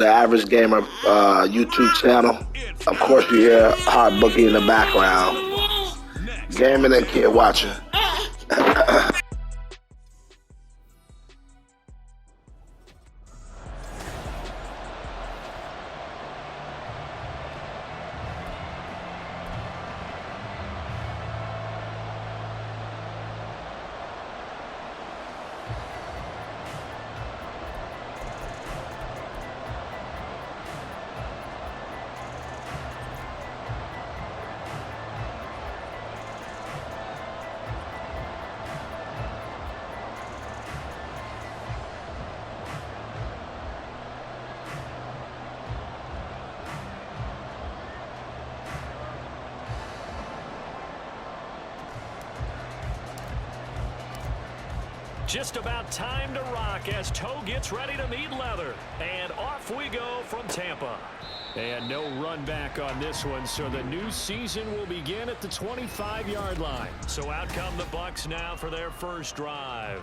the Average Gamer YouTube channel. Of course, you hear Hard Boogie in the background. Gaming and kid watching. Just about time to rock as Toe gets ready to meet leather. And off we go from Tampa. And no run back on this one, so the new season will begin at the 25-yard line. So out come the Bucs now for their first drive.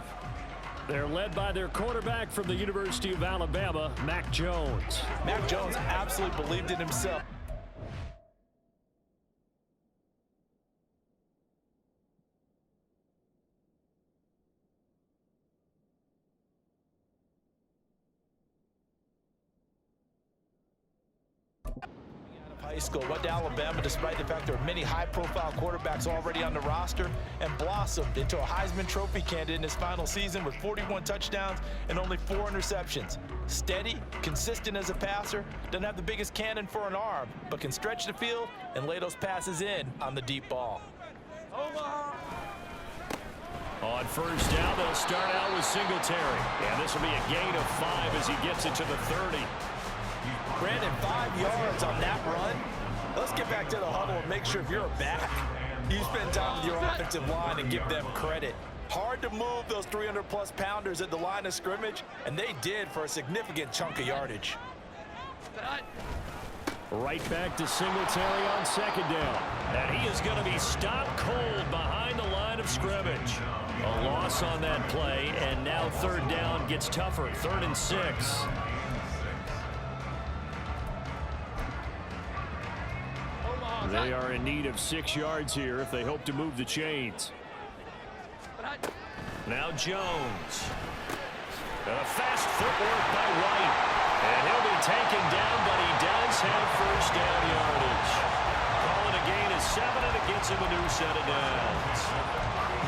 They're led by their quarterback from the University of Alabama, Mac Jones. Mac Jones absolutely believed in himself. High school, went to Alabama despite the fact there are many high-profile quarterbacks already on the roster, and blossomed into a Heisman Trophy candidate in his final season with 41 touchdowns and only 4 interceptions. Steady, consistent as a passer, doesn't have the biggest cannon for an arm, but can stretch the field and lay those passes in on the deep ball. On first down, they'll start out with Singletary, and this will be a gain of 5 as he gets it to the 30. Brandon, 5 yards on that run. Let's get back to the huddle and make sure if you're a back, you spend time with your offensive line and give them credit. Hard to move those 300-plus pounders at the line of scrimmage, and they did for a significant chunk of yardage. Right back to Singletary on second down. And he is going to be stopped cold behind the line of scrimmage. A loss on that play, and now third down gets tougher. 3rd and 6. They are in need of 6 yards here if they hope to move the chains. Now Jones. A fast footwork by Wright. And he'll be taken down, but he does have first down yardage. Calling a gain of 7, and it gets him a new set of downs.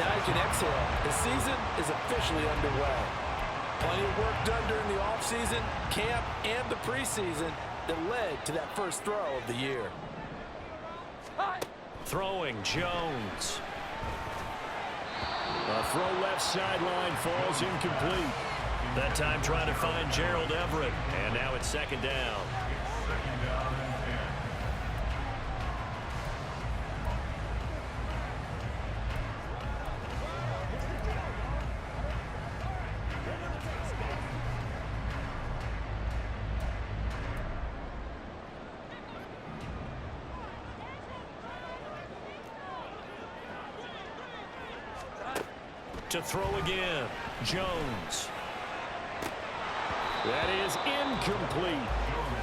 Now you can exhale. The season is officially underway. Plenty of work done during the offseason, camp, and the preseason that led to that first throw of the year. Throwing Jones. A throw left sideline falls incomplete. That time trying to find Gerald Everett. And now it's second down. To throw again, Jones. That is incomplete.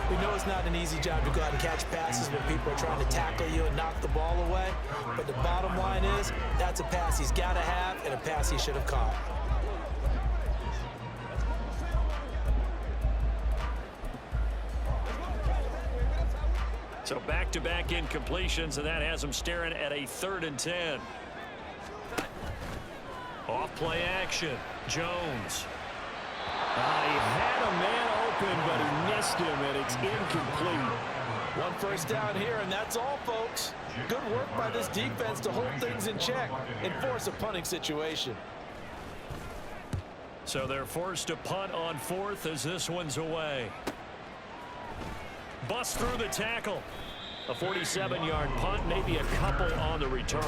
We know it's not an easy job to go out and catch passes when people are trying to tackle you and knock the ball away. But the bottom line is, that's a pass he's got to have and a pass he should have caught. So back-to-back incompletions, and that has him staring at a 3rd and 10. Off play action, Jones. He had a man open, but he missed him, and it's incomplete. 1 first down here, and that's all, folks. Good work by this defense to hold things in check and force a punting situation. So they're forced to punt on 4th as this one's away. Bust through the tackle. A 47-yard punt, maybe a couple on the return.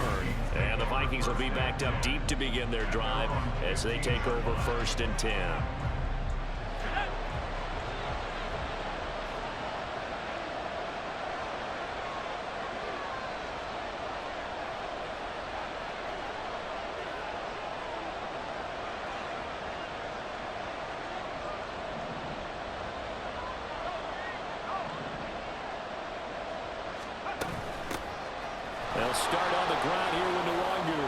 And the Vikings will be backed up deep to begin their drive as they take over 1st and 10. They'll start on the ground here with Nwangu.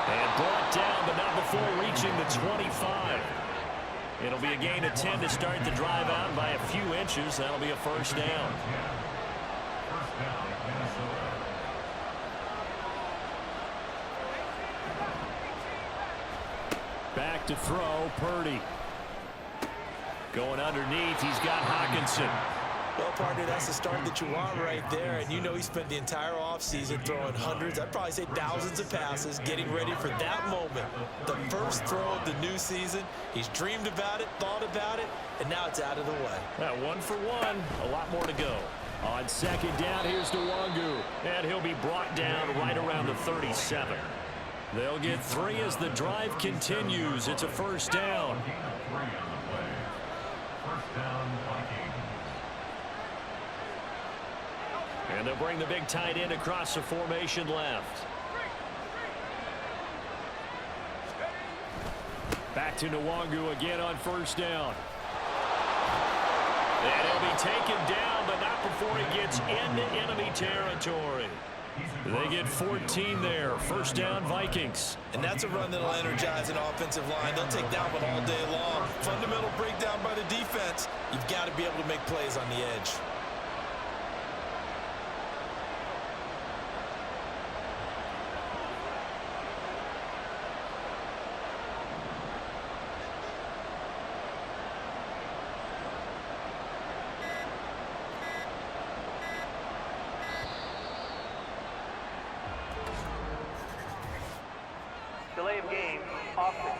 And brought down, but not before reaching the 25. It'll be a gain of 10 to start the drive out by a few inches. That'll be a first down. Back to throw, Purdy. Going underneath, he's got Hockenson. Well, partner, that's the start that you want right there. And you know he spent the entire offseason throwing hundreds, I'd probably say thousands of passes, getting ready for that moment. The first throw of the new season. He's dreamed about it, thought about it, and now it's out of the way. 1 for 1, a lot more to go. On second down, here's Nwangu. And he'll be brought down right around the 37. They'll get 3 as the drive continues. It's a first down. And they'll bring the big tight end across the formation left. Back to Nwangu again on first down. And he'll be taken down, but not before he gets into enemy territory. They get 14 there. First down, Vikings. And that's a run that'll energize an offensive line. They'll take that one all day long. Fundamental breakdown by the defense. You've got to be able to make plays on the edge. Delay of game, offense.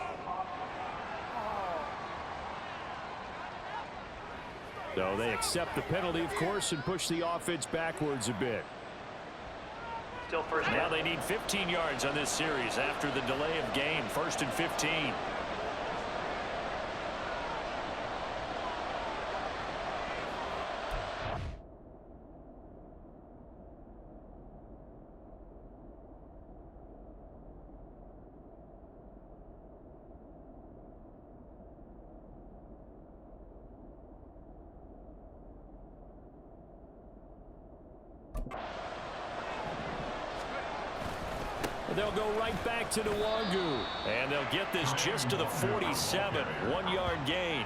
So they accept the penalty, of course, and push the offense backwards a bit. Still first down. Now they need 15 yards on this series after the delay of game. 1st and 15. They'll go right back to Nwangu. And they'll get this just to the 47. 1-yard gain.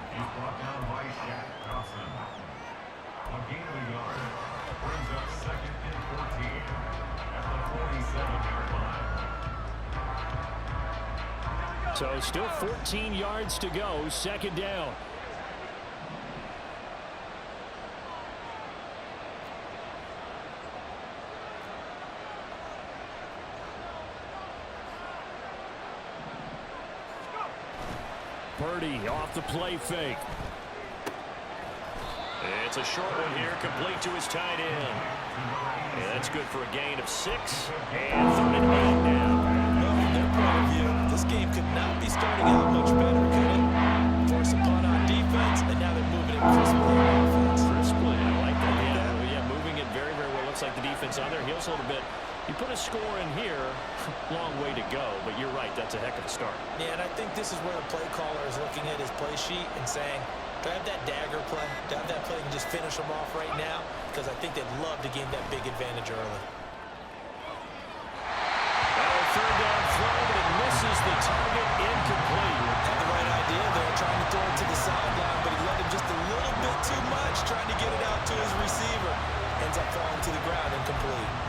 So still 14 yards to go. 2nd down. Purdy off the play fake. It's a short one here, complete to his tight end. And that's good for a gain of 6. And 3rd and 8 now. Well, from their point of view, this game could not be starting out much better, could it? Force a punt on defense, and now they're moving it crisply on offense. Crisply, I like that. Yeah, moving it very, very well. Looks like the defense on their heels a little bit. You put a score in here, long way to go, but you're right, that's a heck of a start. Yeah, and I think this is where the play caller is looking at his play sheet and saying, do I have that dagger play? Do I have that play and just finish them off right now? Because I think they'd love to gain that big advantage early. That'll 3rd down throw, but it misses the target, incomplete. Had the right idea there, trying to throw it to the sideline, but he let him just a little bit too much, trying to get it out to his receiver. Ends up falling to the ground, incomplete.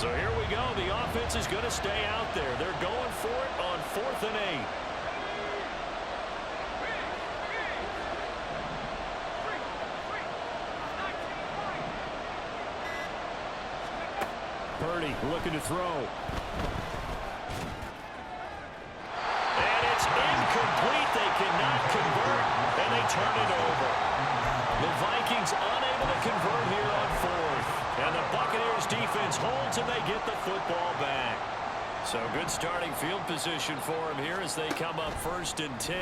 So here we go. The offense is going to stay out there. They're going for it on 4th and 8. Purdy looking to throw. And it's incomplete. They cannot convert, and they turn it over. The Vikings unable to convert here on 4th. And the Buccaneers defense holds, and they get the football back. So good starting field position for him here as they come up 1st and 10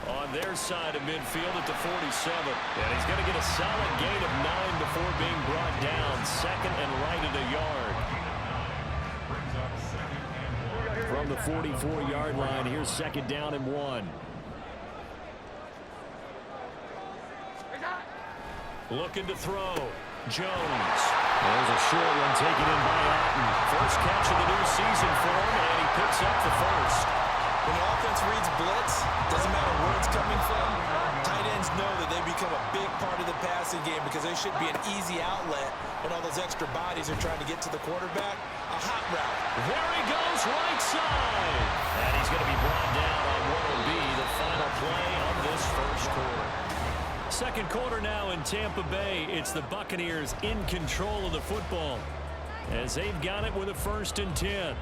on their side of midfield at the 47. And he's going to get a solid gain of 9 before being brought down. 2nd and right at a yard. From around the 44-yard line. Here's 2nd down and 1. Looking to throw. Jones. There's a short one taken in by Alton. First catch of the new season for him, and he picks up the first. When the offense reads blitz, doesn't matter where it's coming from, tight ends know that they become a big part of the passing game because they should be an easy outlet when all those extra bodies are trying to get to the quarterback. A hot route. There he goes, right side. And he's going to be brought down on what will be the final play of this first quarter. Second quarter now in Tampa Bay. It's the Buccaneers in control of the football as they've got it with a 1st and 10.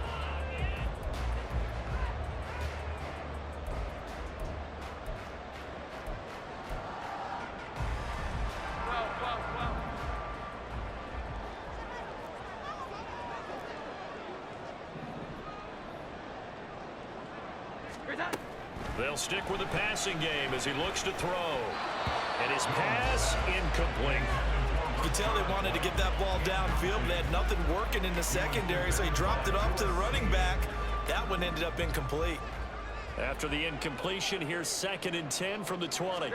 They'll stick with the passing game as he looks to throw. And his pass incomplete. You can tell they wanted to get that ball downfield. They had nothing working in the secondary, so he dropped it off to the running back. That one ended up incomplete. After the incompletion, here's 2nd and 10 from the 20.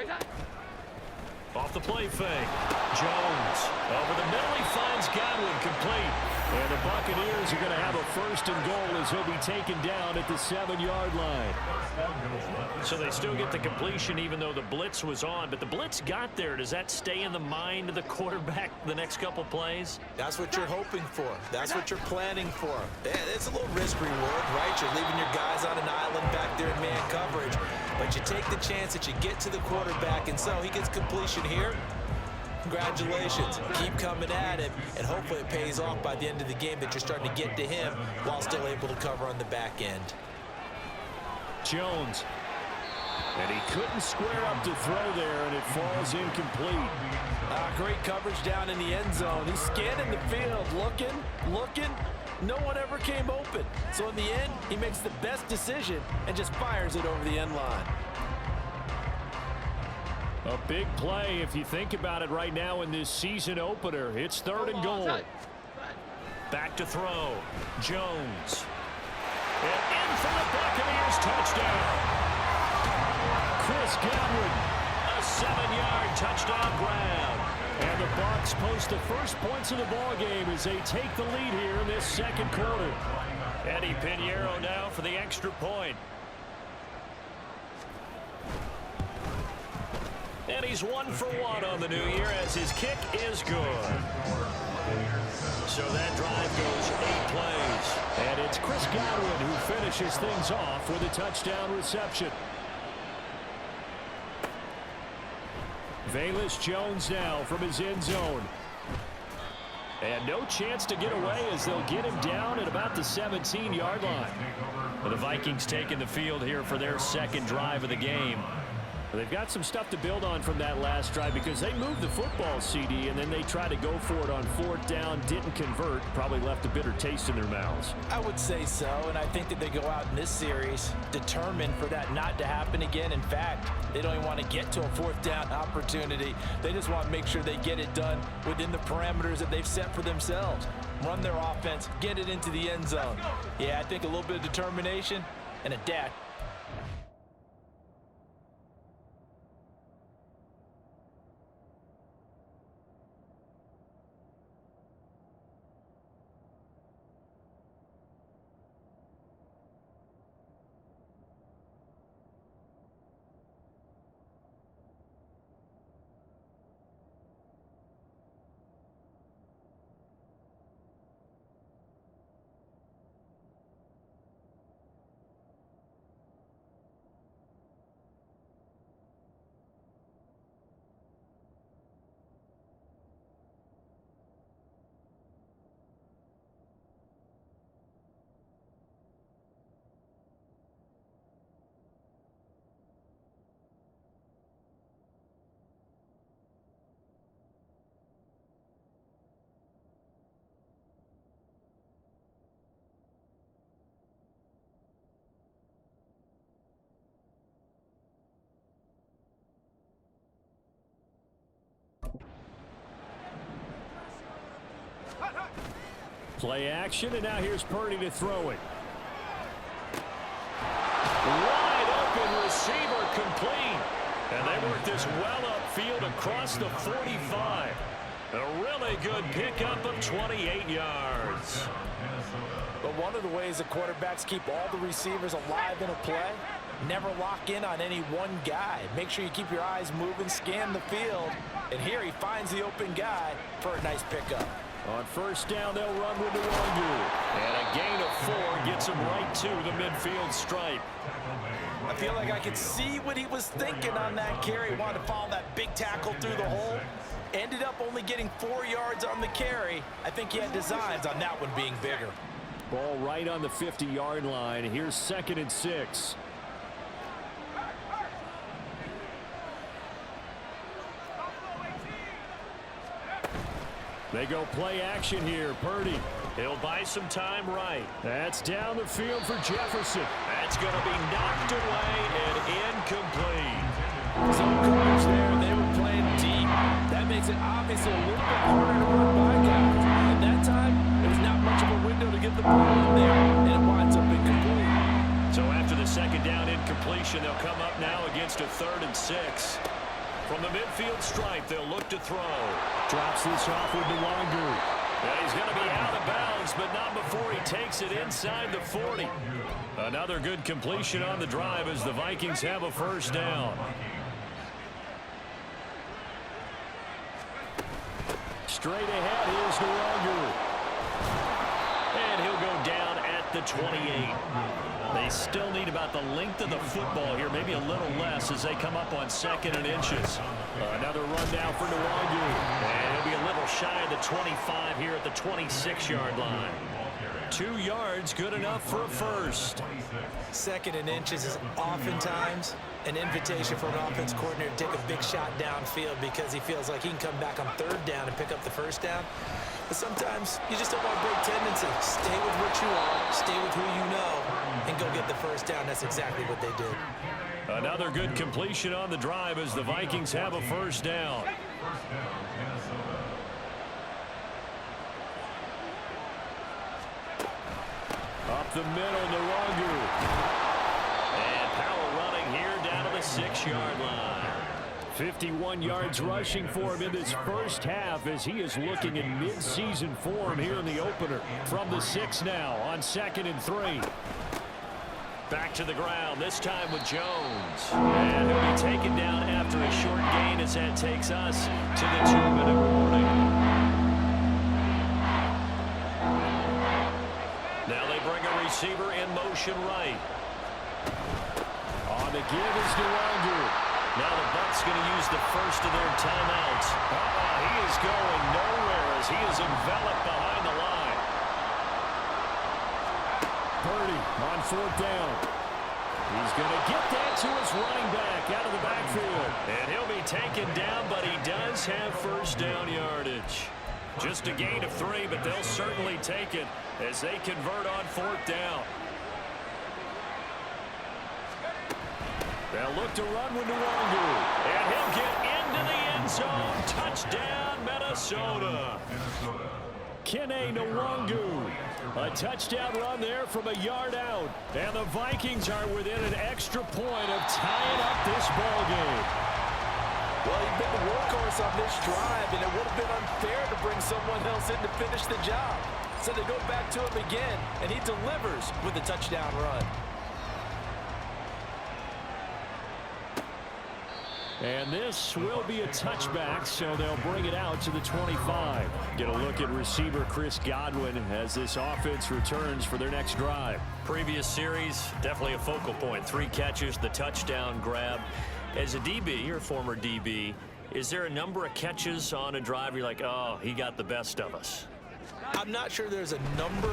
Off the play fake. Jones. Over the middle, he finds Godwin complete. And the Buccaneers are going to have a 1st and goal as he'll be taken down at the 7-yard line. So they still get the completion even though the blitz was on. But the blitz got there. Does that stay in the mind of the quarterback the next couple plays? That's what you're hoping for. That's what you're planning for. It's a little risk reward, right? You're leaving your guys on an island back there in man coverage. But you take the chance that you get to the quarterback, and so he gets completion here. Congratulations. Keep coming at him, and hopefully it pays off by the end of the game that you're starting to get to him while still able to cover on the back end. Jones. And he couldn't square up to throw there, and it falls incomplete. Great coverage down in the end zone. He's scanning the field, looking. No one ever came open. So in the end, he makes the best decision and just fires it over the end line. A big play if you think about it right now in this season opener. It's 3rd and goal. Back to throw. Jones. And in for the Buccaneers touchdown. Chris Godwin. A 7-yard touchdown grab. And the Bucs post the first points of the ball game as they take the lead here in this second quarter. Eddie Pinheiro now for the extra point. And he's 1 for 1 on the new year as his kick is good. So that drive goes 8 plays. And it's Chris Godwin who finishes things off with a touchdown reception. Velus Jones now from his end zone. And no chance to get away as they'll get him down at about the 17-yard line. The Vikings taking the field here for their second drive of the game. They've got some stuff to build on from that last drive because they moved the football, CD, and then they tried to go for it on 4th down, didn't convert, probably left a bitter taste in their mouths. I would say so, and I think that they go out in this series determined for that not to happen again. In fact, they don't even want to get to a 4th down opportunity. They just want to make sure they get it done within the parameters that they've set for themselves. Run their offense, get it into the end zone. Yeah, I think a little bit of determination and a dash. Play action, and now here's Purdy to throw it. complete. And they work this well upfield across the 45. A really good pickup of 28 yards. But one of the ways the quarterbacks keep all the receivers alive in a play, never lock in on any one guy. Make sure you keep your eyes moving, scan the field. And here he finds the open guy for a nice pickup. On first down, they'll run with Nwangu. And a gain of 4 gets him right to the midfield stripe. I feel like I could see what he was thinking on that carry. Wanted to follow that big tackle through the hole. Ended up only getting 4 yards on the carry. I think he had designs on that one being bigger. Ball right on the 50-yard line. Here's 2nd and 6. They go play action here. Purdy. He'll buy some time right. That's down the field for Jefferson. That's going to be knocked away and incomplete. Some coverage there. They were playing deep. That makes it obviously a little bit harder to run by guys. And that time, there's not much of a window to get the ball in there, and it winds up incomplete. So after the 2nd down incompletion, they'll come up now against a 3rd and 6. From the midfield stripe, they'll look to throw. Drops this off with Nwangu. And he's going to be out of bounds, but not before he takes it inside the 40. Another good completion on the drive as the Vikings have a 1st down. Straight ahead is Nwangu. And he'll go down at the 28. They still need about the length of the football here, maybe a little less as they come up on 2nd and inches. Another run down for Nwangu. And he'll be a little shy of the 25 here at the 26-yard line. 2 yards, good enough for a 1st. 2nd and inches is oftentimes an invitation for an offense coordinator to take a big shot downfield because he feels like he can come back on 3rd down and pick up the 1st down. But sometimes you just don't want to break tendency. Stay with what you are, stay with who you know, and go get the 1st down. That's exactly what they did. Another good completion on the drive as the Vikings have a 1st down. Up the middle, Nwangu. And power running here down to the 6-yard line. 51 yards rushing for him in this 1st half as he is looking in mid-season form here in the opener. From the 6 now on 2nd and 3. Back to the ground, this time with Jones. And he'll be taken down after a short gain as that takes us to the 2-minute warning. Now they bring a receiver in motion right. On the give is Nwangu. Now the Bucs going to use the 1st of their timeouts. He is going nowhere as he is enveloped behind the line. Purdy on 4th down. He's going to get that to his running back out of the backfield. And he'll be taken down, but he does have 1st down yardage. Just a gain of 3, but they'll certainly take it as they convert on 4th down. They'll look to run with Nwangu. And he'll get into the end zone. Touchdown, Minnesota. Kene Nwangu. A touchdown run there from a yard out. And the Vikings are within an extra point of tying up this ball game. Well, he's been the workhorse on this drive, and it would have been unfair to bring someone else in to finish the job. So they go back to him again, and he delivers with a touchdown run. And this will be a touchback, so they'll bring it out to the 25. Get a look at receiver Chris Godwin as this offense returns for their next drive. Previous series, definitely a focal point. 3 catches, the touchdown grab. As a DB, you're a former DB, is there a number of catches on a drive you're like, oh, he got the best of us? I'm not sure there's a number,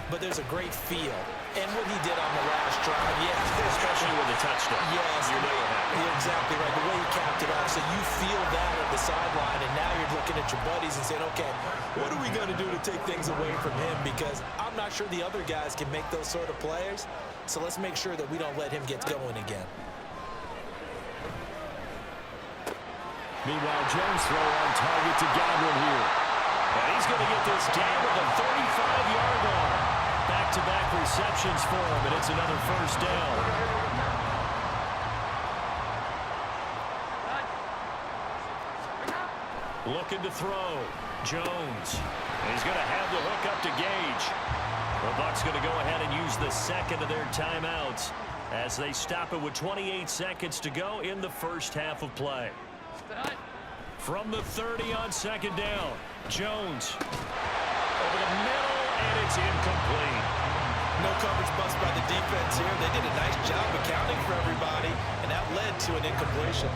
but there's a great feel. And what he did on the last drive, yeah. Especially with the touchdown. Yes. You're never happy. You're exactly right. The way he capped it off, so you feel that at the sideline, and now you're looking at your buddies and saying, okay, what are we going to do to take things away from him? Because I'm not sure the other guys can make those sort of plays, so let's make sure that we don't let him get going again. Meanwhile, Jones throw on target to Godwin here. And he's going to get this down to the 35-yard line. Back-to-back receptions for him, and it's another 1st down. Looking to throw. Jones. And he's going to have the hook up to Gage. The Bucs going to go ahead and use the second of their timeouts as they stop it with 28 seconds to go in the first half of play. From the 30 on second down, Jones over the middle, and it's incomplete. No coverage bust by the defense here. They did a nice job accounting for everybody, and that led to an incompletion.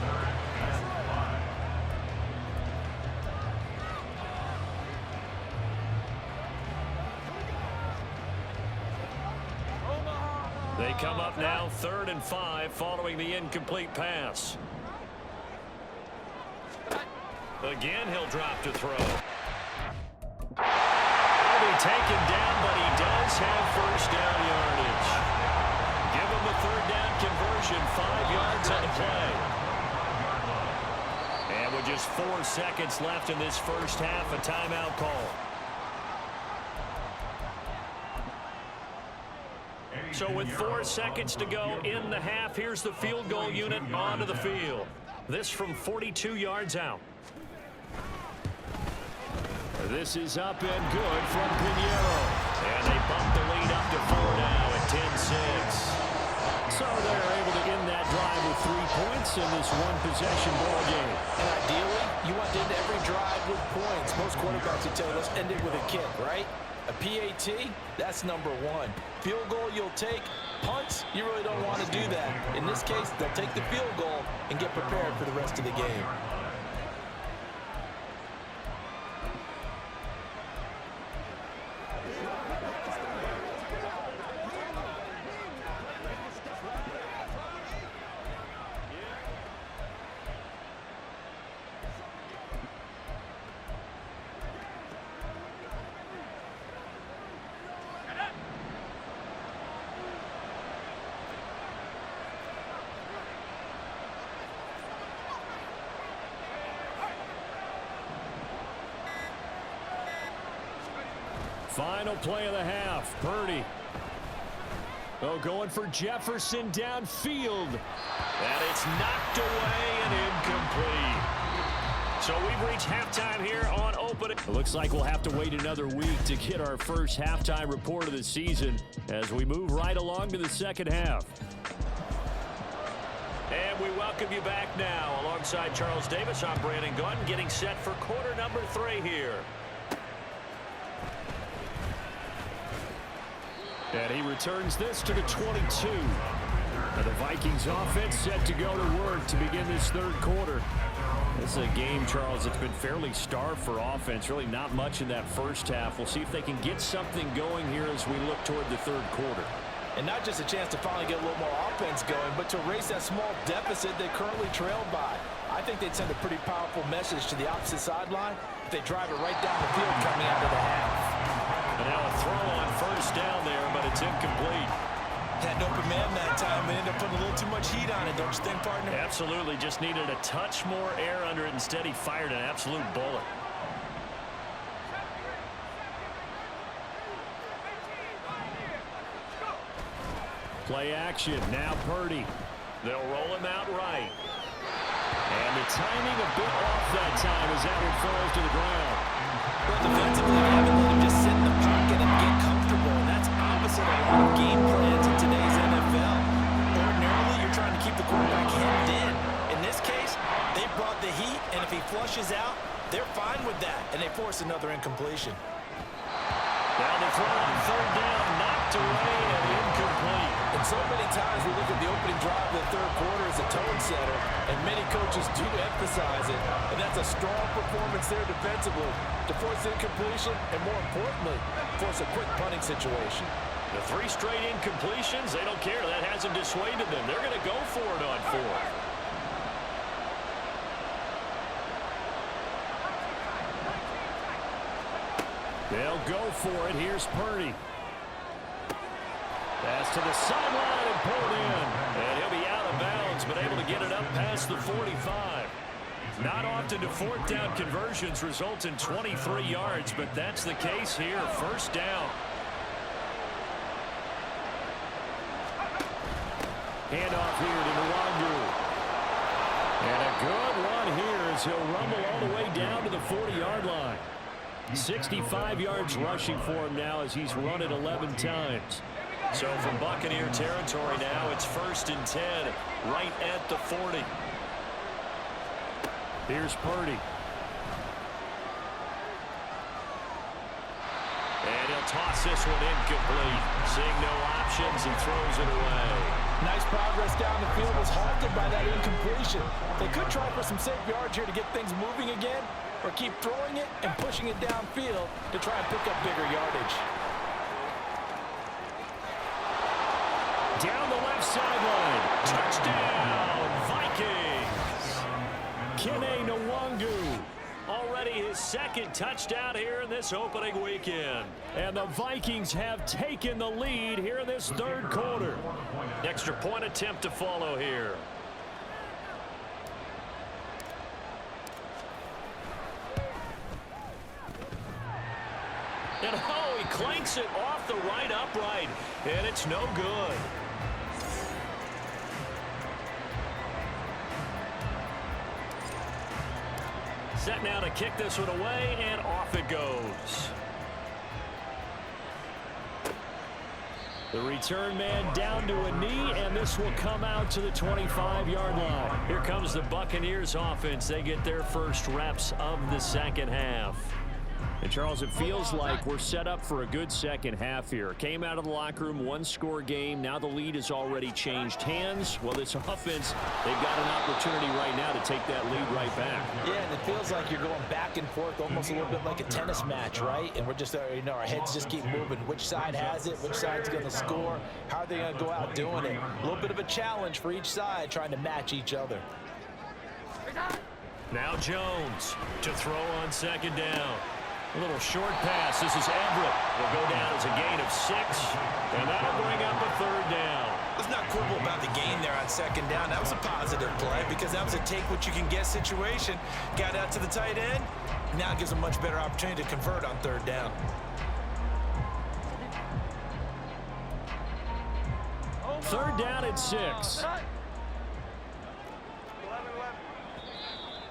They come up now 3rd and 5 following the incomplete pass. Again, he'll drop to throw. He'll be taken down, but he does have first down yardage. Give him the 3rd down conversion, 5 yards on the play. And with just 4 seconds left in this first half, a timeout call. So with 4 seconds to go in the half, here's the field goal unit onto the field. This from 42 yards out. This is up and good from Pinheiro. And they bump the lead up to 4 now at 10-6. So they're able to end that drive with 3 points in this one-possession ball game. And ideally, you want to end every drive with points. Most quarterbacks would tell you, let's end it with a kick, right? A PAT, that's number 1. Field goal you'll take. Punts, you really don't want to do that. In this case, they'll take the field goal and get prepared for the rest of the game. Final play of the half. Purdy. Oh, going for Jefferson downfield. And it's knocked away and incomplete. So we've reached halftime here on opening. It looks like we'll have to wait another week to get our first halftime report of the season as we move right along to the second half. And we welcome you back now. Alongside Charles Davis, I'm Brandon Gunn, getting set for quarter number 3 here. And he returns this to the 22. And the Vikings offense set to go to work to begin this 3rd quarter. This is a game, Charles, that's been fairly starved for offense. Really not much in that first half. We'll see if they can get something going here as we look toward the 3rd quarter. And not just a chance to finally get a little more offense going, but to erase that small deficit they currently trailed by. I think they'd send a pretty powerful message to the opposite sideline if they drive it right down the field coming out of the half. And now a throw on first down there, but it's incomplete. Had an open man that time and ended up putting a little too much heat on it, don't you think, partner? Absolutely. Just needed a touch more air under it. Instead, he fired an absolute bullet. Play action. Now Purdy. They'll roll him out right. And the timing a bit off that time as that one falls to the ground. Well, defensively, they haven't let him just sit in the pocket and get comfortable. And that's opposite a lot of game plans in today's NFL. Ordinarily, you're trying to keep the quarterback hemmed in. In this case, they brought the heat, and if he flushes out, they're fine with that, and they force another incompletion. Down the throw on 3rd down, knocked away and incomplete. And so many times we look at the opening drive of the 3rd quarter as a tone setter, and many coaches do emphasize it, and that's a strong performance there defensively to force incompletion and, more importantly, force a quick punting situation. The 3 straight incompletions, they don't care. That hasn't dissuaded them. They're going to go for it on 4th. They'll go for it. Here's Purdy. Pass to the sideline and pulled in. And he'll be out of bounds, but able to get it up past the 45. Not often do 4th down conversions result in 23 yards, but that's the case here. First down. Handoff here to Nwangu. And a good run here as he'll rumble all the way down to the 40-yard line. 65 yards rushing for him now as he's run it 11 times. So from Buccaneer territory now, it's 1st and 10, right at the 40. Here's Purdy. And he'll toss this one incomplete. Seeing no options, he throws it away. Nice progress down the field, was halted by that incompletion. They could try for some safe yards here to get things moving again, or keep throwing it and pushing it downfield to try and pick up bigger yardage. Down the left sideline. Touchdown, Vikings. Kene Nwangu. Already his 2nd touchdown here in this opening weekend. And the Vikings have taken the lead here in this 3rd quarter. Extra point attempt to follow here. And oh, he clanks it off the right upright. And it's no good. Set now to kick this one away, and off it goes. The return man down to a knee, and this will come out to the 25-yard line. Here comes the Buccaneers offense. They get their first reps of the 2nd half. And, Charles, it feels like we're set up for a good 2nd half here. Came out of the locker room, 1-score game. Now the lead has already changed hands. Well, this offense, they've got an opportunity right now to take that lead right back. Yeah, and it feels like you're going back and forth, almost a little bit like a tennis match, right? And we're just, our heads just keep moving. Which side has it? Which side's going to score? How are they going to go out doing it? A little bit of a challenge for each side, trying to match each other. Now Jones to throw on 2nd down. A little short pass. This is Everett. Will go down as a gain of 6, and that'll bring up a 3rd down. Let's not quibble about the gain there on 2nd down. That was a positive play because that was a take-what-you-can-get situation. Got out to the tight end. Now it gives a much better opportunity to convert on 3rd down. Third down at 6.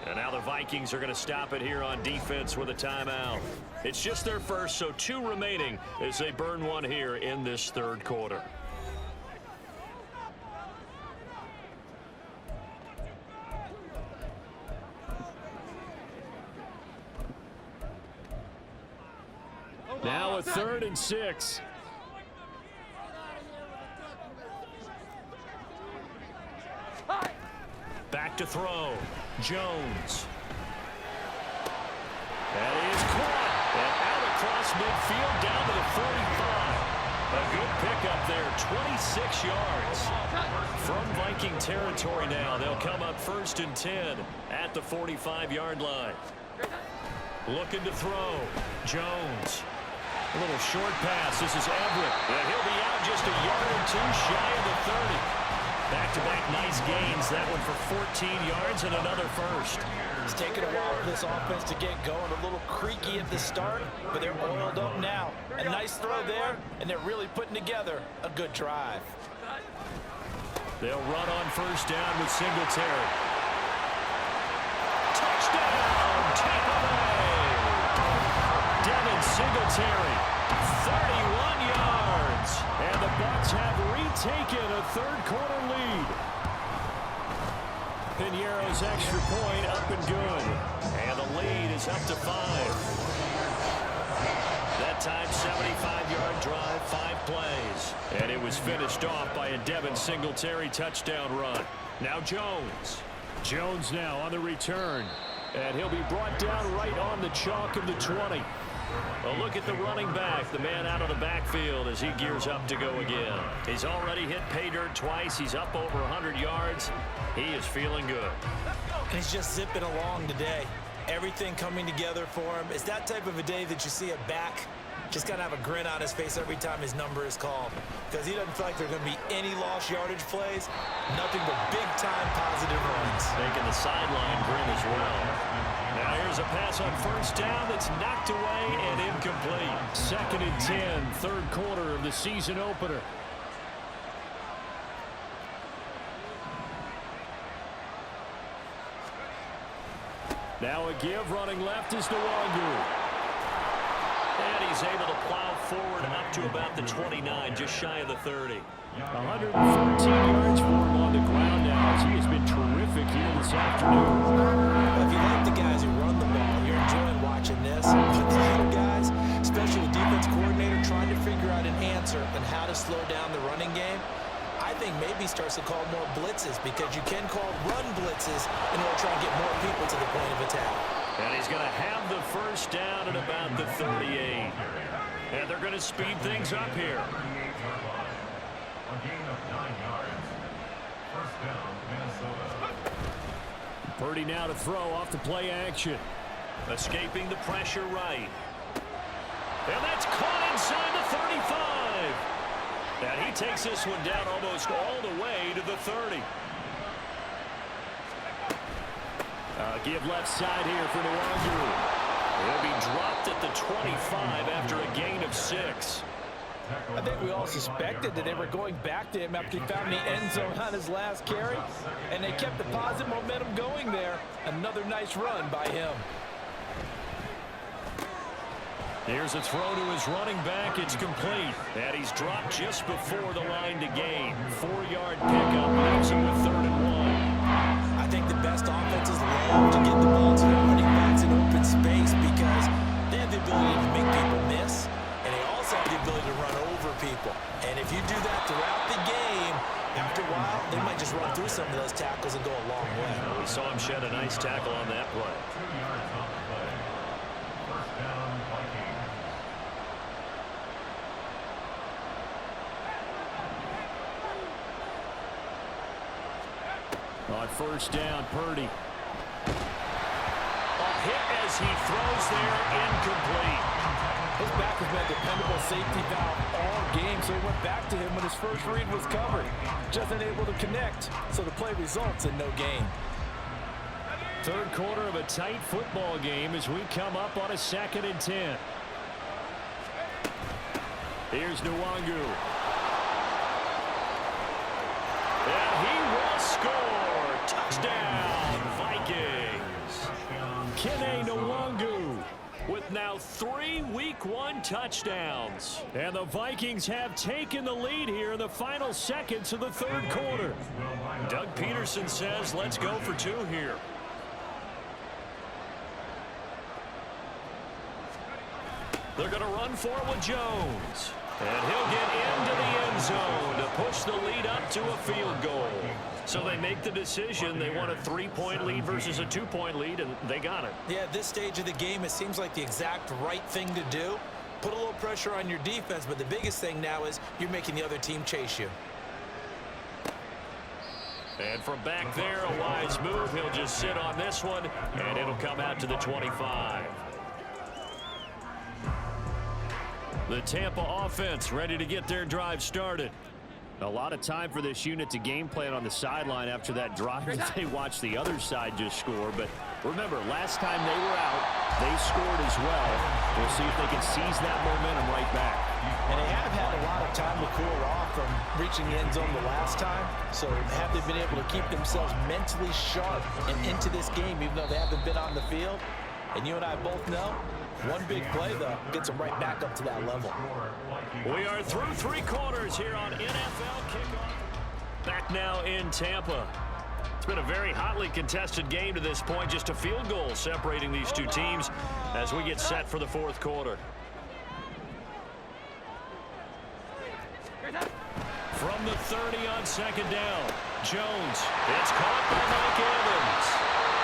And now the Vikings are going to stop it here on defense with a timeout. It's just their first, so 2 remaining as they burn one here in this 3rd quarter. Now a 3rd and 6. Back to throw. Jones. That is caught. And out across midfield down to the 45. A good pickup there, 26 yards. From Viking territory now, they'll come up 1st and 10 at the 45-yard line. Looking to throw. Jones. A little short pass. This is Everett. And he'll be out just a yard or 2 shy of the 30. Back-to-back nice gains. That one for 14 yards and another first. It's taken a while for this offense to get going. A little creaky at the start, but they're oiled up now. A nice throw there, and they're really putting together a good drive. They'll run on 1st down with Singletary. Touchdown, Tampa Bay! Devin Singletary, 31 yards. And the Bucs have retaken a 3rd quarter lead. Piñeiro's extra point up and good. And the lead is up to 5. That time, 75-yard drive, 5 plays. And it was finished off by a Devin Singletary touchdown run. Now Jones. Jones now on the return. And he'll be brought down right on the chalk of the 20. A look at the running back, the man out of the backfield as he gears up to go again. He's already hit pay dirt twice. He's up over 100 yards. He is feeling good. And he's just zipping along today. Everything coming together for him. It's that type of a day that you see a back just kind of have a grin on his face every time his number is called. Because he doesn't feel like there are going to be any lost yardage plays. Nothing but big-time positive runs. Making the sideline grin as well. Now here's a pass on 1st down that's knocked away and incomplete. 2nd and 10, 3rd quarter of the season opener. Now a give running left is Nwangu. And he's able to plow forward up to about the 29, just shy of the 30. 114 yards for him on the ground now as he has been terrific here this afternoon. Well, if you like the guys who run the ball, you're enjoying watching this. But the other guys, especially the defense coordinator, trying to figure out an answer and how to slow down the running game, I think maybe starts to call more blitzes because you can call run blitzes in order to try and get more people to the point of attack. And he's going to have the first down at about the 38. And they're going to speed things up here. Purdy now to throw off the play action. Escaping the pressure right. And that's caught inside the 35. And he takes this one down almost all the way to the 30. Give left side here for Nwangu. He'll be dropped at the 25 after a gain of 6. I think we all suspected that they were going back to him after he found the end zone on his last carry, and they kept the positive momentum going there. Another nice run by him. Here's a throw to his running back. It's complete. And he's dropped just before the line to gain. 4-yard pickup. Leaves him with 3rd and 1. I think the best offenses love to get the ball to their running backs in open space because they have the ability to make people miss, and they also have the ability to run over people. And if you do that throughout the game, after a while, they might just run through some of those tackles and go a long way. We saw him shed a nice tackle on that play. On first down, Purdy. A hit as he throws there, incomplete. His back has been a dependable safety valve all game, so he went back to him when his first read was covered. Just unable to connect, so the play results in no gain. Third quarter of a tight football game as we come up on a 2nd and 10. Here's Nwangu. And he will score. Touchdown, Vikings. Kene Nwangu with now 3 Week 1 touchdowns. And the Vikings have taken the lead here in the final seconds of the third quarter. Doug Peterson says, let's go for 2 here. They're going to run for it with Jones. And he'll get into the end zone to push the lead up to a field goal. So they make the decision. They want a 3-point lead versus a 2-point lead, and they got it. Yeah, at this stage of the game, it seems like the exact right thing to do. Put a little pressure on your defense, but the biggest thing now is you're making the other team chase you. And from back there, a wise move. He'll just sit on this one, and it'll come out to the 25. The Tampa offense ready to get their drive started. A lot of time for this unit to game plan on the sideline after that drive that they watched the other side just score. But remember, last time they were out, they scored as well. We'll see if they can seize that momentum right back. And they have had a lot of time to cool off from reaching the end zone the last time. So have they been able to keep themselves mentally sharp and into this game, even though they haven't been on the field? And you and I both know, one big play, though, gets them right back up to that level. We are through 3 quarters here on NFL Kickoff. Back now in Tampa. It's been a very hotly contested game to this point. Just a field goal separating these two teams as we get set for the 4th quarter. From the 30 on 2nd down, Jones. It's caught by Mike Evans.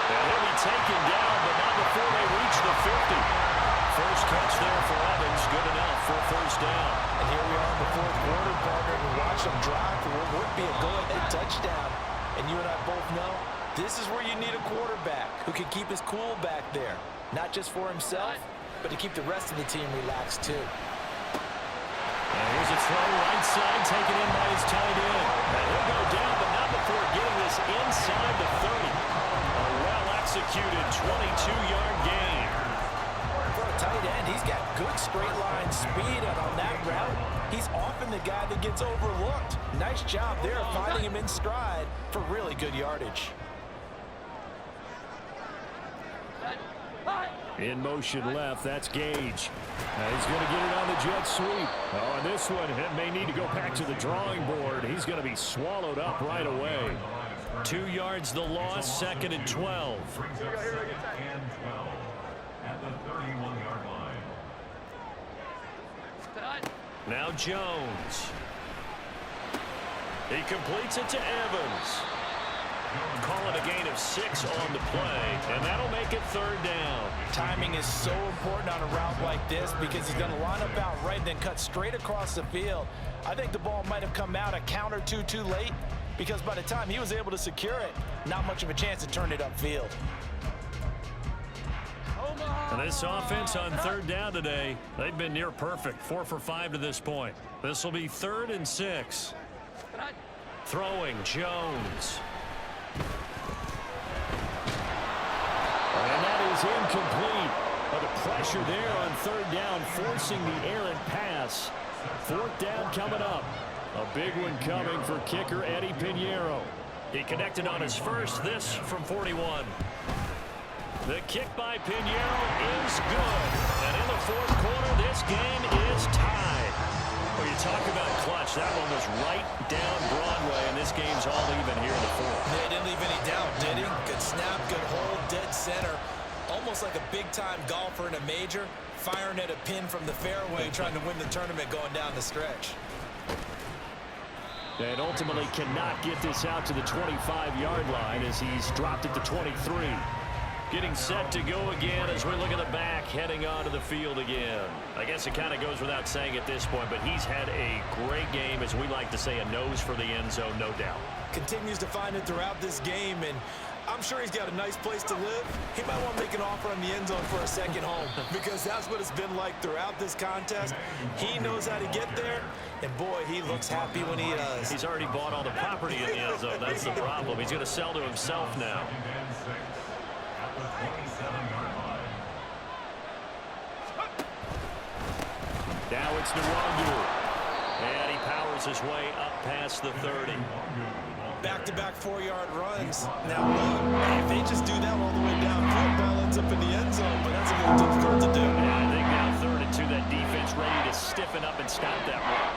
And he'll be taken down, but not before they reach the 50. First catch there for Evans, good enough for 1st down. And here we are in the 4th quarter, partner, and watch them drive for what would be a go-ahead touchdown. And you and I both know this is where you need a quarterback who can keep his cool back there. Not just for himself, but to keep the rest of the team relaxed too. And here's a throw right side, taken in by his tight end. And he'll go down, but not before getting this inside the 30. A well-executed 22-yard gain. For a tight end, he's got good straight-line speed, and on that route, he's often the guy that gets overlooked. Nice job there finding him in stride for really good yardage. In motion left, that's Gage. He's going to get it on the jet sweep. Oh, and this one may need to go back to the drawing board. He's going to be swallowed up right away. 2 yards the loss, 2nd and 12. Now Jones. He completes it to Evans. Call it a gain of 6 on the play, and that'll make it 3rd down. Timing is so important on a route like this because he's going to line up out right and then cut straight across the field. I think the ball might have come out a count or two too late because by the time he was able to secure it, not much of a chance to turn it upfield. And this offense on 3rd down today, they've been near perfect, 4 for 5 to this point. This will be 3rd and 6. Throwing Jones. And that is incomplete. But the pressure there on 3rd down, forcing the errant pass. 4th down coming up. A big one coming for kicker Eddie Pinheiro. He connected on his first, this from 41. The kick by Pinheiro is good. And in the 4th quarter, this game is tied. Well, you talk about clutch. That one was right down Broadway, and this game's all even here in the 4th. Yeah, he didn't leave any doubt, did he? Good snap, good hold, dead center. Almost like a big-time golfer in a major, firing at a pin from the fairway, trying to win the tournament going down the stretch. And ultimately cannot get this out to the 25-yard line as he's dropped it to 23. Getting set to go again as we look at the back, heading onto the field again. I guess it kind of goes without saying at this point, but he's had a great game, as we like to say, a nose for the end zone, no doubt. Continues to find it throughout this game, and I'm sure he's got a nice place to live. He might want to make an offer on the end zone for a second home because that's what it's been like throughout this contest. He knows how to get there, and boy, he looks happy when he does. He's already bought all the property in the end zone. That's the problem. He's going to sell to himself now. Now it's Nwangu. And he powers his way up past the 30. Back-to-back 4-yard runs. Now, look, if they just do that all the way downfield, ball ends up in the end zone, but that's a little difficult to do. Yeah, I think now 3rd and 2, that defense ready to stiffen up and stop that run.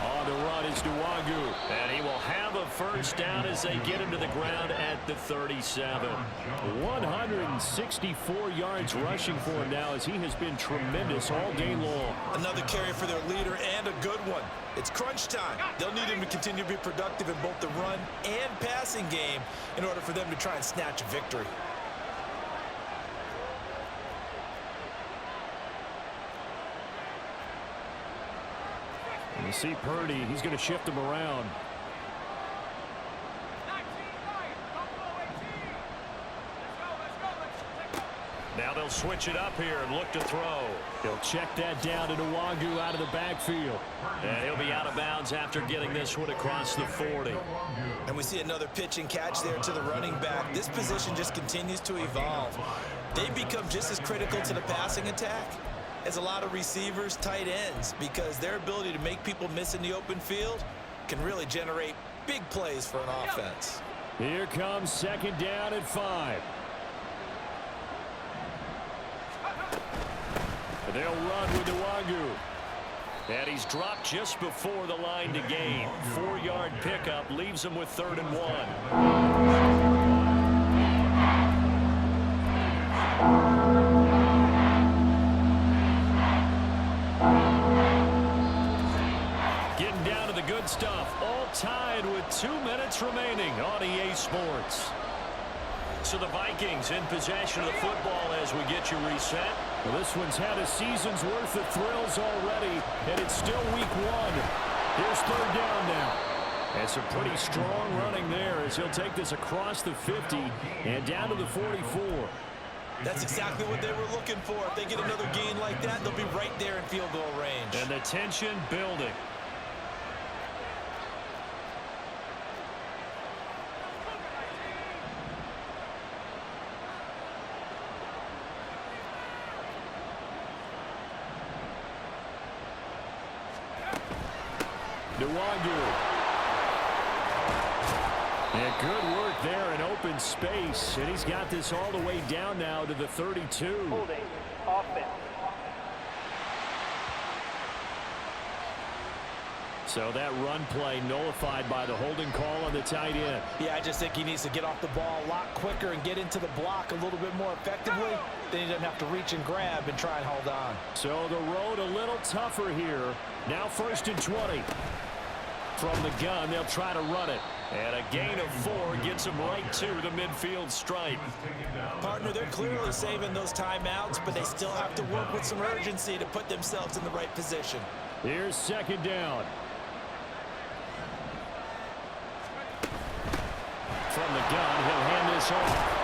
On the run is Nwangu, and he will have a 1st down as they get him to the ground at the 37. 164 yards rushing for him now as he has been tremendous all day long. Another carry for their leader and a good one. It's crunch time. They'll need him to continue to be productive in both the run and passing game in order for them to try and snatch a victory. You see Purdy, he's going to shift him around. Now they'll switch it up here and look to throw. He'll check that down to Nwangu out of the backfield. And he'll be out of bounds after getting this one across the 40. And we see another pitch and catch there to the running back. This position just continues to evolve. They become just as critical to the passing attack as a lot of receivers, tight ends, because their ability to make people miss in the open field can really generate big plays for an offense. Here comes 2nd down and 5. They'll run with Nwangu. And he's dropped just before the line to gain. 4-yard pickup leaves him with 3rd and 1. Getting down to the good stuff. All tied with 2 minutes remaining on EA Sports. So the Vikings in possession of the football as we get you reset. Well, this one's had a season's worth of thrills already, and it's still week 1. Here's 3rd down now. And some pretty strong running there as he'll take this across the 50 and down to the 44. That's exactly what they were looking for. If they get another gain like that, they'll be right there in field goal range. And the tension building. Nwangu. And good work there in open space. And he's got this all the way down now to the 32. Holding. Offense. So that run play nullified by the holding call on the tight end. Yeah, I just think he needs to get off the ball a lot quicker and get into the block a little bit more effectively. Then he doesn't have to reach and grab and try and hold on. So the road a little tougher here. Now 1st and 20. From the gun, they'll try to run it. And a gain of 4 gets them right to the midfield stripe. Partner, they're clearly saving those timeouts, but they still have to work with some urgency to put themselves in the right position. Here's 2nd down. From the gun, he'll hand this off.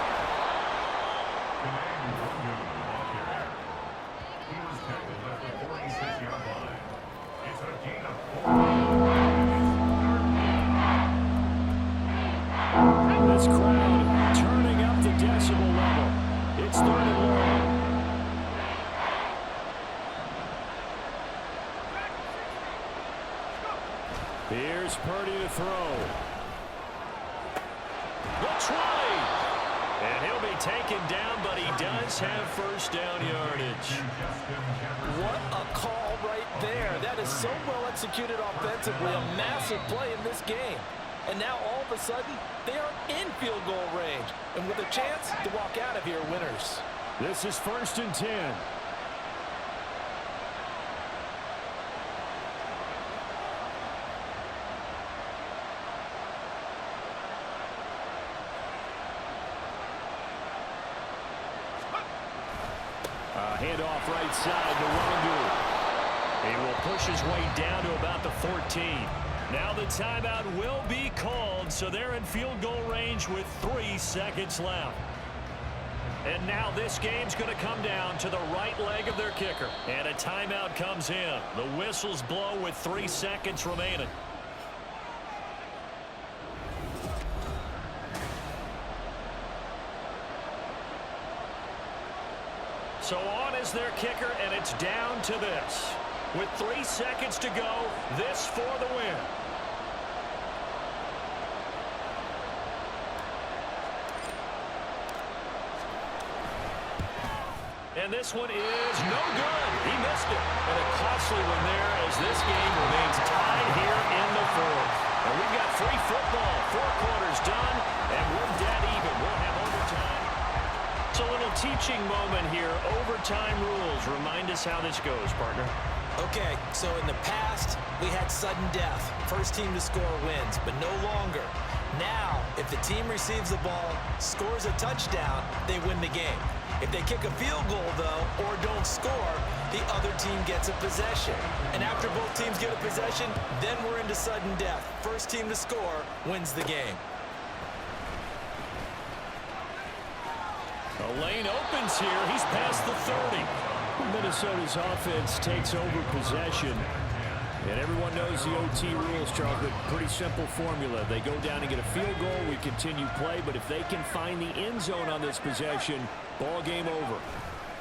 This crowd turning up the decibel level. It's 3rd and long. Here's Purdy to throw. The try. And he'll be taken down, but he does have 1st down yardage. What a call right there. That is so well executed offensively. A massive play in this game. And now all of a sudden, they are in field goal range. And with a chance to walk out of here winners. This is 1st and 10. Handoff right side to Wangu. He will push his way down to about the 14. Now the timeout will be called, so they're in field goal range with 3 seconds left. And now this game's going to come down to the right leg of their kicker. And a timeout comes in. The whistles blow with 3 seconds remaining. So on is their kicker, and it's down to this. With 3 seconds to go, this for the win. And this one is no good. He missed it. And a costly one there as this game remains tied here in the 4th. And we've got free football. 4 quarters done, and we're dead even. We'll have overtime. It's a little teaching moment here. Overtime rules. Remind us how this goes, partner. Okay, so in the past, we had sudden death. First team to score wins, but no longer. Now, if the team receives the ball, scores a touchdown, they win the game. If they kick a field goal, though, or don't score, the other team gets a possession. And after both teams get a possession, then we're into sudden death. First team to score wins the game. The lane opens here. He's past the 30. Minnesota's offense takes over possession. And everyone knows the OT rules, Charles, but pretty simple formula. They go down and get a field goal, we continue play, but if they can find the end zone on this possession, ball game over.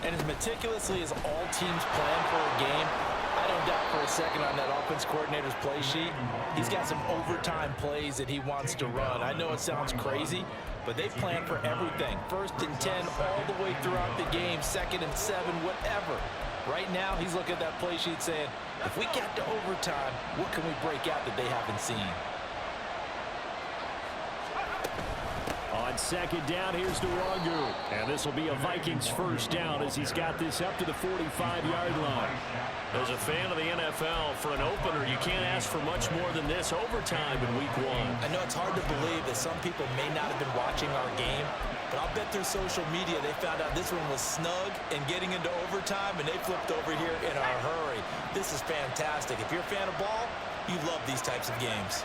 And as meticulously as all teams plan for a game, I don't doubt for a second on that offense coordinator's play sheet, he's got some overtime plays that he wants to run. I know it sounds crazy, but they plan for everything. 1st and 10 all the way throughout the game, 2nd and 7, whatever. Right now, he's looking at that play sheet saying, if we get to overtime, what can we break out that they haven't seen? On 2nd down, here's Wangu. And this will be a Vikings 1st down as he's got this up to the 45-yard line. As a fan of the NFL, for an opener, you can't ask for much more than this overtime in Week 1. I know it's hard to believe that some people may not have been watching our game, but I'll bet through social media they found out this one was snug and getting into overtime, and they flipped over here in a hurry. This is fantastic. If you're a fan of ball, you love these types of games.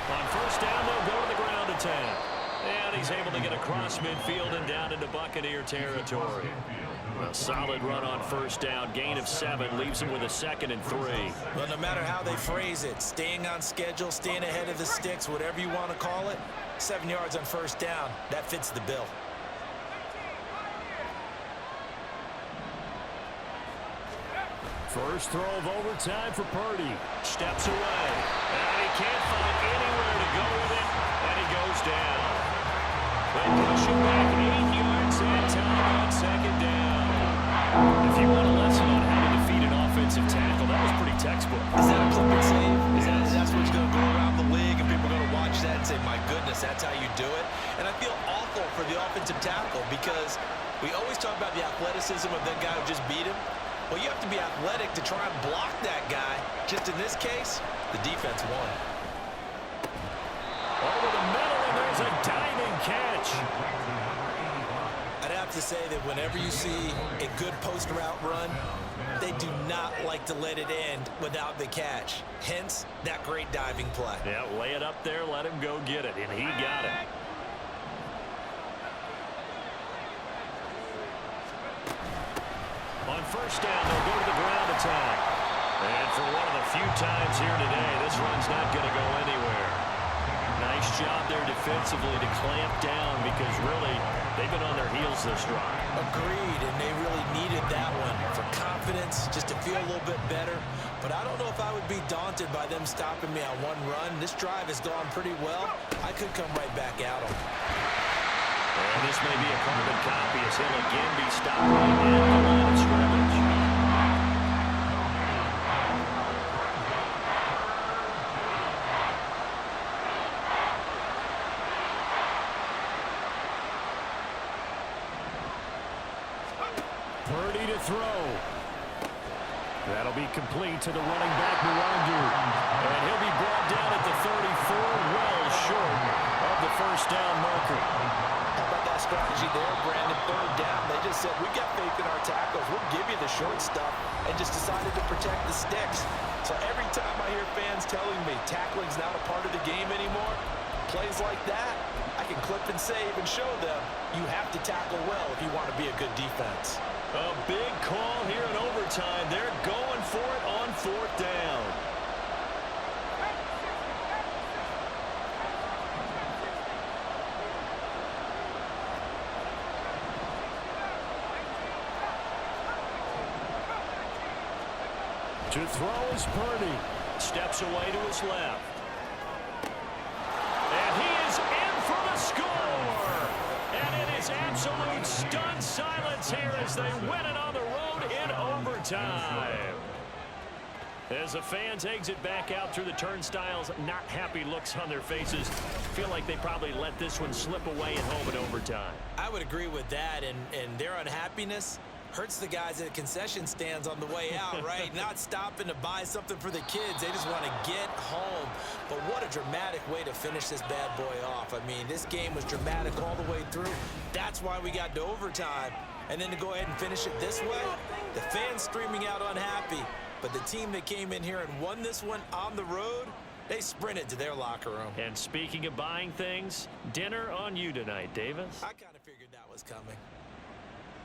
On 1st down, they'll go to the ground attack. And he's able to get across midfield and down into Buccaneer territory. A solid run on 1st down. Gain of 7 leaves him with a 2nd and 3. Well, no matter how they phrase it, staying on schedule, staying ahead of the sticks, whatever you want to call it, 7 yards on 1st down, that fits the bill. First throw of overtime for Purdy. Steps away. And he can't find anywhere to go with it. And he goes down. They push him back 8 yards and time on second down. If you want a lesson on how to defeat an offensive tackle, that was pretty textbook. Is that a clip and save? That's what's going to go around the league, and people are going to watch that and say, my goodness, that's how you do it. And I feel awful for the offensive tackle because we always talk about the athleticism of that guy who just beat him. Well, you have to be athletic to try and block that guy. Just in this case, the defense won. Over the middle, and there's a diving catch. I'd have to say that whenever you see a good post route run, they do not like to let it end without the catch. Hence, that great diving play. Yeah, lay it up there, let him go get it, and he got it. On first down, they'll go to the ground attack. And for one of the few times here today, this run's not going to go anywhere. Nice job there defensively to clamp down because really they've been on their heels this drive. Agreed, and they really needed that one for confidence, just to feel a little bit better. But I don't know if I would be daunted by them stopping me on one run. This drive has gone pretty well. I could come right back at them. And this may be a carbon copy as he'll again be stopped right at the line of scrimmage. Purdy to throw. That'll be complete to the running back, Mwangu. And he'll be brought down at the 34, well short of the first down marker. How about that strategy there, Brandon? Third down, they just said, we got faith in our tackles. We'll give you the short stuff, and just decided to protect the sticks. So every time I hear fans telling me tackling's not a part of the game anymore, plays like that, I can clip and save and show them you have to tackle well if you want to be a good defense. A big call here in overtime. They're going for it on fourth down. To throw is Purdy. Steps away to his left. And he is in for the score. And it is absolute stunned silence here as they win it on the road in overtime. As the fans exit back out through the turnstiles, not happy looks on their faces. Feel like they probably let this one slip away at home in overtime. I would agree with that, and their unhappiness hurts the guys at concession stands on the way out, right? Not stopping to buy something for the kids. They just want to get home. But what a dramatic way to finish this bad boy off. I mean, this game was dramatic all the way through. That's why we got to overtime. And then to go ahead and finish it this way, the fans streaming out unhappy. But the team that came in here and won this one on the road, they sprinted to their locker room. And speaking of buying things, dinner on you tonight, Davis. I kind of figured that was coming.